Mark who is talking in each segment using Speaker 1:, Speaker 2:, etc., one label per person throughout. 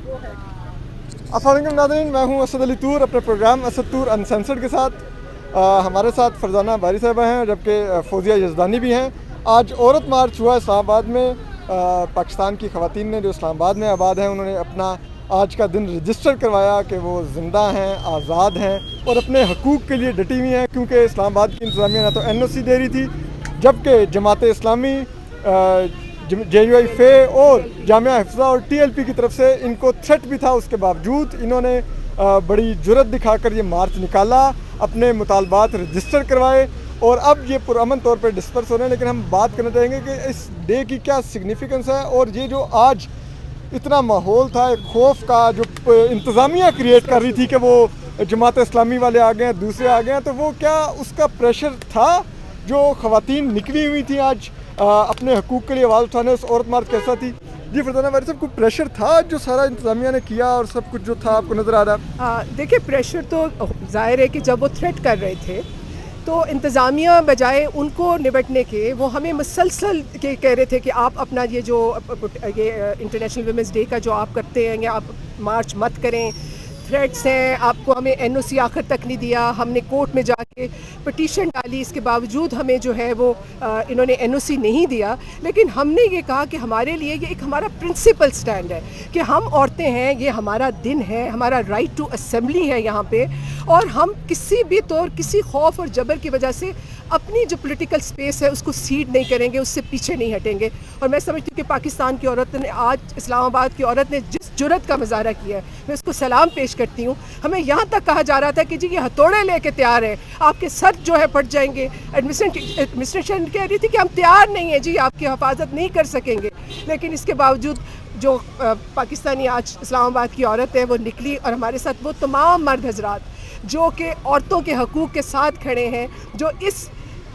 Speaker 1: अस्सलाम वालेकुम नाज़रीन, मैं हूं असद अली तूर अपने प्रोग्राम असद तूर अनसेंसर्ड के साथ। हमारे साथ फरजाना बारी साहिबा हैं, जबकि फौजिया यज़दानी भी हैं। आज औरत मार्च हुआ इस्लामाबाद में। पाकिस्तान की ख़वातीन ने जो इस्लामाबाद में आबाद हैं, उन्होंने अपना आज का दिन रजिस्टर करवाया कि वो ज़िंदा हैं, आज़ाद हैं और अपने हकूक़ के लिए डटी हुई हैं। क्योंकि इस्लामाबाद की इंतज़ामिया ना तो NOC दे रही थी, जबकि जमात इस्लामी, JUI-FE और जामिया हिफ्ज़ा और TLP की तरफ से इनको थ्रेट भी था। उसके बावजूद इन्होंने बड़ी जुर्रत दिखाकर ये मार्च निकाला, अपने मुतालबात रजिस्टर करवाए और अब ये पुरअमन तौर पर डिस्पर्स हो रहे हैं। लेकिन हम बात करना चाहेंगे कि इस डे की क्या सिग्निफिकेंस है और ये जो आज इतना माहौल था एक खौफ का, जो इंतज़ामिया क्रिएट कर रही थी कि वो जमात इस्लामी वाले आ गए हैं, दूसरे आ गए हैं, तो वो क्या उसका प्रेशर था जो ख़वातीन निकली हुई थी आज अपने हकूक़ के लिए आवाज़ उठाने? उस औरत मार्च कैसा थी? जी फरजाना बारी साहब, कोई प्रेशर था जो सारा इंतज़ामिया ने किया और सब कुछ जो था आपको नज़र आ रहा है?
Speaker 2: देखिए, प्रेशर तो ज़ाहिर है कि जब वो थ्रेट कर रहे थे तो इंतज़ामिया बजाय उनको निपटने के वो हमें मुसलसल के कह रहे थे कि आप अपना ये जो ये इंटरनेशनल वुमेंस डे का जो आप करते हैं या आप मार्च मत करें, थ्रेट्स हैं, आपको हमें NOC आखिर तक नहीं दिया, हमने कोर्ट में जाके पिटीशन डाली, इसके बावजूद हमें जो है वो इन्होंने NOC नहीं दिया। लेकिन हमने ये कहा कि हमारे लिए ये एक हमारा प्रिंसिपल स्टैंड है कि हम औरतें हैं, ये हमारा दिन है, हमारा राइट टू असेंबली है यहाँ पे, और हम किसी भी तौर किसी खौफ और जबर की वजह से अपनी जो पॉलिटिकल स्पेस है उसको सीड नहीं करेंगे, उससे पीछे नहीं हटेंगे। और मैं समझती हूँ कि पाकिस्तान की औरत ने आज, इस्लामाबाद की औरत ने जिस जुर्रत का मुजाहरा किया है, मैं उसको सलाम पेश करती हूँ। हमें यहाँ तक कहा जा रहा था कि जी ये हथौड़े लेके तैयार है, आपके सर जो है फट जाएंगे। एडमिनिस्ट्रेशन कह रही थी कि हम तैयार नहीं है जी, आपकी हिफाजत नहीं कर सकेंगे। लेकिन इसके बावजूद जो पाकिस्तानी आज इस्लामाबाद की औरत है वो निकली, और हमारे साथ वो तमाम मर्द हजरात जो कि औरतों के हकूक़ के साथ खड़े हैं, जो इस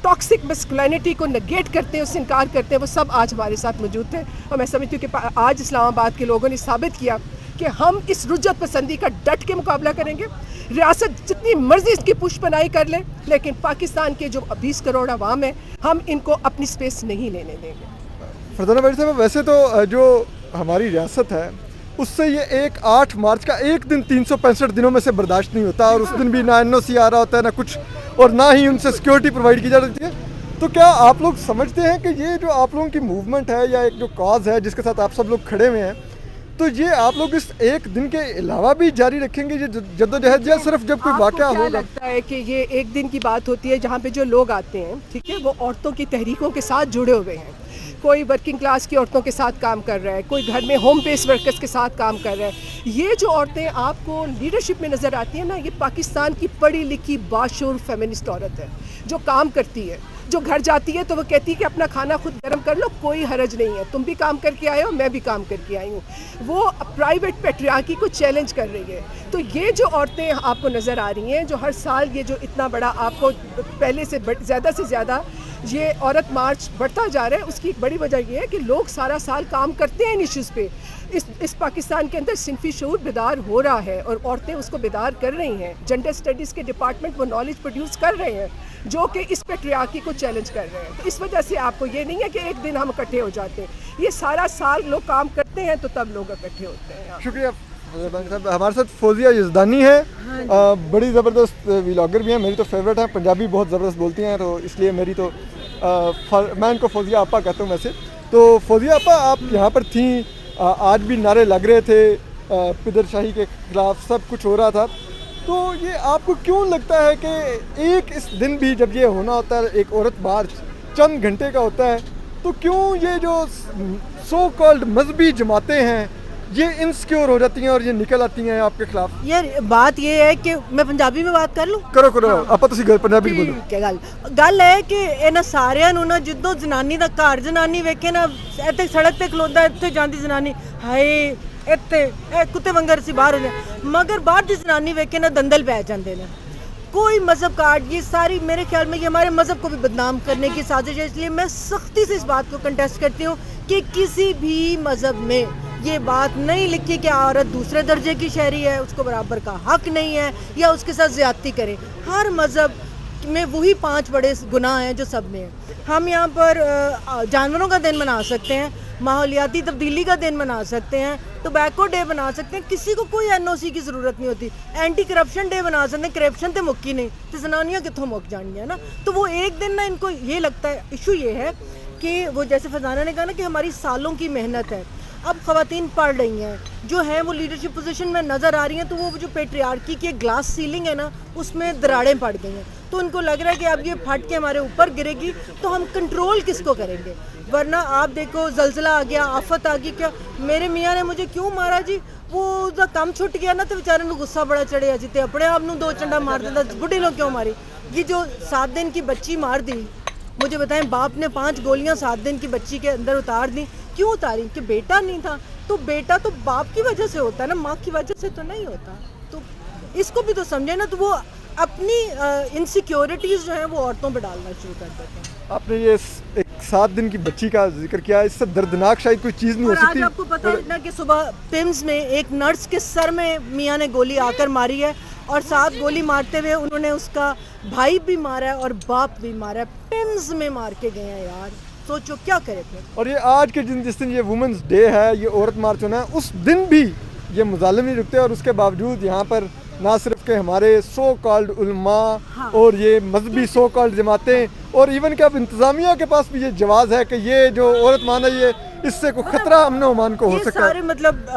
Speaker 2: टॉक्सिक मस्कुलिनिटी को नेगेट करते हैं, उससे इनकार करते हैं, वो सब आज हमारे साथ मौजूद थे। और मैं समझती हूँ कि आज इस्लामाबाद के लोगों ने साबित किया कि हम इस रुज्जत पसंदी का डट के मुकाबला करेंगे। रियासत जितनी मर्जी इसकी पुष्पनाई कर ले, लेकिन पाकिस्तान के जो 20 करोड़ अवाम है, हम इनको अपनी स्पेस नहीं लेने देंगे।
Speaker 1: फरजाना बारी साहब, वैसे तो जो हमारी रियासत है उससे ये 8 मार्च का एक दिन 365 दिनों में से बर्दाश्त नहीं होता, और उस दिन भी ना NOC आ रहा होता है ना कुछ, और ना ही उनसे सिक्योरिटी प्रोवाइड की जा रही है। तो क्या आप लोग समझते हैं कि ये जो आप लोगों की मूवमेंट है या एक जो कॉज है जिसके साथ आप सब लोग खड़े हुए हैं, तो ये आप लोग इस एक दिन के अलावा भी जारी रखेंगे ये जद्दोजहद, या सिर्फ जब कोई वाक़या होगा?
Speaker 2: लगता है कि ये एक दिन की बात होती है जहाँ पे जो लोग आते हैं, ठीक है, वो औरतों की तहरीकों के साथ जुड़े हुए हैं। कोई वर्किंग क्लास की औरतों के साथ काम कर रहा है, कोई घर में होम बेस्ड वर्कर्स के साथ काम कर रहा है। ये जो औरतें आपको लीडरशिप में नज़र आती हैं ना, ये पाकिस्तान की पढ़ी लिखी बाशऊर फेमिनिस्ट औरत है जो काम करती है, जो घर जाती है तो वो कहती है कि अपना खाना खुद गर्म कर लो, कोई हरज नहीं है, तुम भी काम करके आए हो, मैं भी काम करके आई हूँ। वो प्राइवेट पैट्रियार्की को चैलेंज कर रही है। तो ये जो औरतें आपको नज़र आ रही हैं, जो हर साल ये जो इतना बड़ा आपको पहले से ज़्यादा से ज़्यादा ये औरत मार्च बढ़ता जा रहा है, उसकी एक बड़ी वजह ये है कि लोग सारा साल काम करते हैं इन इश्यूज़ पे। इस पाकिस्तान के अंदर सिंफी शऊर बेदार हो रहा है और औरतें उसको बेदार कर रही हैं। जेंडर स्टडीज़ के डिपार्टमेंट वो नॉलेज प्रोड्यूस कर रहे हैं जो कि इस पैट्रियार्की को चैलेंज कर रहे हैं। तो इस वजह से आपको ये नहीं है कि एक दिन हम इकट्ठे हो जाते हैं, ये सारा साल लोग काम करते हैं तो तब लोग इकट्ठे होते हैं।
Speaker 1: शुक्रिया साहब। हमारे साथ फौजिया यज़दानी है, बड़ी ज़बरदस्त व्लॉगर भी हैं, मेरी तो फेवरेट है, पंजाबी बहुत ज़बरदस्त बोलती हैं, तो इसलिए मेरी तो मैं इनको फौजिया आपा कहता हूँ वैसे। तो फौजिया आपा, आप यहाँ पर थी, आज भी नारे लग रहे थे, पिदरशाही के ख़िलाफ़ सब कुछ हो रहा था, तो ये आपको क्यों लगता है कि एक इस दिन भी जब ये होना होता है, एक औरत मार्च चंद घंटे का होता है, तो क्यों ये जो सो कॉल्ड मजहबी जमातें हैं ये इनसिक्योर हो जाती हैं और ये निकल आती हैं आपके खिलाफ?
Speaker 3: यार बात ये है कि मैं पंजाबी में बात कर लूँ?
Speaker 1: करो ਆਪਾਂ ਤੁਸੀਂ पंजाबी बोलो।
Speaker 3: ठीक है, गल है कि ਇਹਨਾਂ ਸਾਰਿਆਂ ਨੂੰ ਨਾ ਜਦੋਂ ਜਨਾਨੀ ਦਾ ਘਰ ਜਨਾਨੀ ਵੇਖੇ ਨਾ, ਇੱਥੇ ਸੜਕ ਤੇ ਖਲੋਦਾ, ਇੱਥੇ ਜਾਂਦੀ ਜਨਾਨੀ, ਹਾਏ ਇੱਥੇ ਇਹ ਕੁੱਤੇ ਵਾਂਗਰ ਸੀ ਬਾਹਰ ਹੁੰਦੇ, मगर बाहर ਦੀ ਜਨਾਨੀ ਵੇਖੇ ਨਾ ਦੰਦਲ ਪੈ ਜਾਂਦੇ ਨੇ। कोई मज़हब कार्ड, ये सारी मेरे ख्याल में ये हमारे मज़हब को भी बदनाम करने की साजिश है। इसलिए मैं सख्ती से इस बात को कंटेस्ट करती हूँ कि किसी भी मज़हब में ये बात नहीं लिखी कि औरत दूसरे दर्जे की शहरी है, उसको बराबर का हक नहीं है या उसके साथ ज़्यादती करें। हर मज़हब में वही 5 बड़े गुनाह हैं जो सब में हैं। हम यहाँ पर जानवरों का दिन मना सकते हैं, ماحولیاتی تبدیلی کا دن بنا سکتے ہیں, ٹوبیکو ڈے بنا سکتے ہیں, کسی کو کوئی NOC کی ضرورت نہیں ہوتی, اینٹی کرپشن ڈے بنا سکتے ہیں, کرپشن تو مکی نہیں تو زنانیاں کتوں مک جانی ہے نا. تو وہ ایک دن نا ان کو یہ لگتا ہے, ایشو یہ ہے کہ وہ جیسے فضانہ نے کہا نا کہ ہماری سالوں کی محنت ہے. اب خواتین پڑھ رہی ہیں جو ہیں وہ لیڈرشپ پوزیشن میں نظر آ رہی ہیں, تو وہ جو پیٹریارکی کی گلاس سیلنگ ہے نا اس میں دراڑیں پڑ گئی ہیں, تو ان کو لگ رہا ہے کہ اب یہ پھٹ کے ہمارے اوپر گرے گی تو ہم کنٹرول کس کو کریں گے. ورنہ آپ دیکھو زلزلہ آ گیا, آفت آ گئی, کیا میرے میاں نے مجھے کیوں مارا جی, وہ کم چھٹ گیا نا تو بیچارے نو غصہ بڑا چڑھیا جی, تے اپنے آپ نو 2 چنڈا مار دیتا, بڈھی لوگ کیوں ماری. یہ جو 7 دن کی بچی مار دی, مجھے بتائیں باپ نے 5 گولیاں 7 دن کی بچی کے اندر اتار دیں, کیوں اتاری؟ کہ بیٹا نہیں تھا. تو بیٹا تو باپ کی وجہ سے ہوتا ہے نا, ماں کی وجہ سے تو نہیں ہوتا. تو اس کو بھی تو سمجھے نا. تو وہ اپنی انسیکیورٹیز جو ہیں وہ عورتوں پہ ڈالنا شروع کر دیتے ہیں.
Speaker 1: آپ نے یہ ایک 7 دن کی بچی کا ذکر کیا, اس سے دردناک شاید کوئی چیز نہیں ہو
Speaker 3: اور
Speaker 1: سکتی.
Speaker 3: آج آپ کو پتہ ہے نا کہ صبح پمز میں ایک نرس کے سر میں میاں نے گولی آ کر ماری ہے, اور 7 گولی مارتے ہوئے انہوں نے اس کا بھائی بھی مارا ہے اور باپ بھی مارا ہے. پمز میں مار کے گئے ہیں یار, سوچو کیا کرے پھر.
Speaker 1: اور یہ آج کے جس دن یہ وومنز ڈے ہے, یہ عورت مارچ ہونا ہے, اس دن بھی یہ مظالم نہیں رکتے. اور اس کے باوجود یہاں پر نہ صرف کہ ہمارے سو کالڈ علماء اور یہ مذہبی سو کالڈ جماعتیں, اور ایون کہ اب انتظامیہ کے پاس بھی یہ جواز ہے کہ یہ جو عورت مانا, یہ اس سے کوئی خطرہ امن و امان کو ہو
Speaker 3: یہ
Speaker 1: سکتا ہے.
Speaker 3: سارے مطلب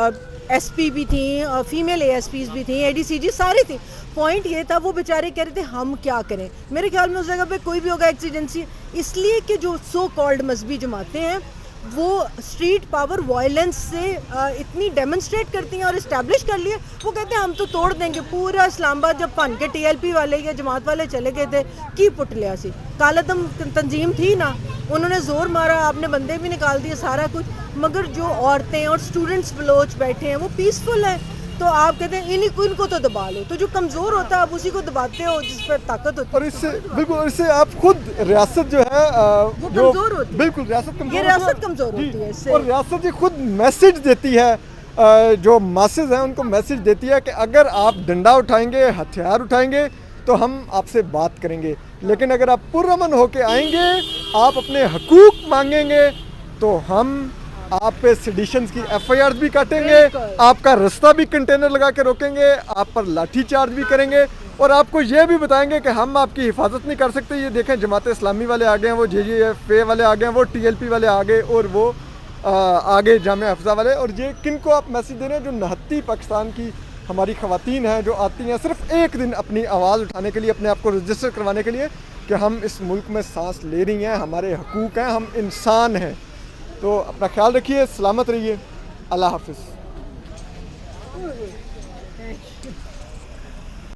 Speaker 3: SP بھی تھیں, فیمیل ASPs بھی تھیں, ADCG سارے تھے. پوائنٹ یہ تھا وہ بیچارے کہہ رہے تھے ہم کیا کریں. میرے خیال میں اس جگہ پہ کوئی بھی ہوگا ایکسیڈنسی, اس لیے کہ جو سو کالڈ مذہبی جماعتیں ہیں وہ اسٹریٹ پاور وائلنس سے اتنی ڈیمونسٹریٹ کرتی ہیں اور اسٹیبلش کر لیے. وہ کہتے ہیں ہم تو توڑ دیں گے پورا اسلام آباد. جب پن کے TLP والے یا جماعت والے چلے گئے تھے کی پٹ لیا سی, کالعدم تنظیم تھی نا, انہوں نے زور مارا, آپ نے بندے بھی نکال دیے سارا کچھ, مگر جو عورتیں اور اسٹوڈنٹس بلوچ بیٹھے ہیں وہ پیسفل ہیں. تو آپ کہتے ہیں ان کو تو دبا لو, تو جو کمزور ہوتا ہے آپ اسی کو دباتے ہو جس پر طاقت ہوتی ہے.
Speaker 1: اور اس سے بالکل, اس سے آپ خود ریاست جو ہے
Speaker 3: وہ کمزور ہوتی ہے.
Speaker 1: بالکل ریاست کمزور,
Speaker 3: یہ ریاست کمزور ہوتی ہے اس سے.
Speaker 1: اور ریاست یہ خود میسج دیتی ہے, جو ماسز ہیں ان کو میسج دیتی ہے کہ اگر آپ ڈنڈا اٹھائیں گے, ہتھیار اٹھائیں گے تو ہم آپ سے بات کریں گے, لیکن اگر آپ پرامن ہو کے آئیں گے, آپ اپنے حقوق مانگیں گے, تو ہم آپ پہ سیڈیشنز کی FIR بھی کاٹیں گے, آپ کا رستہ بھی کنٹینر لگا کے روکیں گے, آپ پر لاٹھی چارج بھی کریں گے, اور آپ کو یہ بھی بتائیں گے کہ ہم آپ کی حفاظت نہیں کر سکتے. یہ دیکھیں جماعت اسلامی والے آ گئے ہیں, وہ JJFA والے آ گئے ہیں, وہ TLP والے آ گئے, اور وہ آگے جامعہ حفظہ والے. اور یہ کن کو آپ میسج دے رہے ہیں؟ جو نہتی پاکستان کی ہماری خواتین ہیں جو آتی ہیں صرف ایک دن اپنی آواز اٹھانے کے لیے, اپنے آپ کو رجسٹر کروانے کے لیے کہ ہم اس ملک میں سانس لے رہی ہیں, ہمارے حقوق ہیں, ہم انسان ہیں. تو اپنا خیال رکھیے, سلامت رہیے, اللہ حافظ.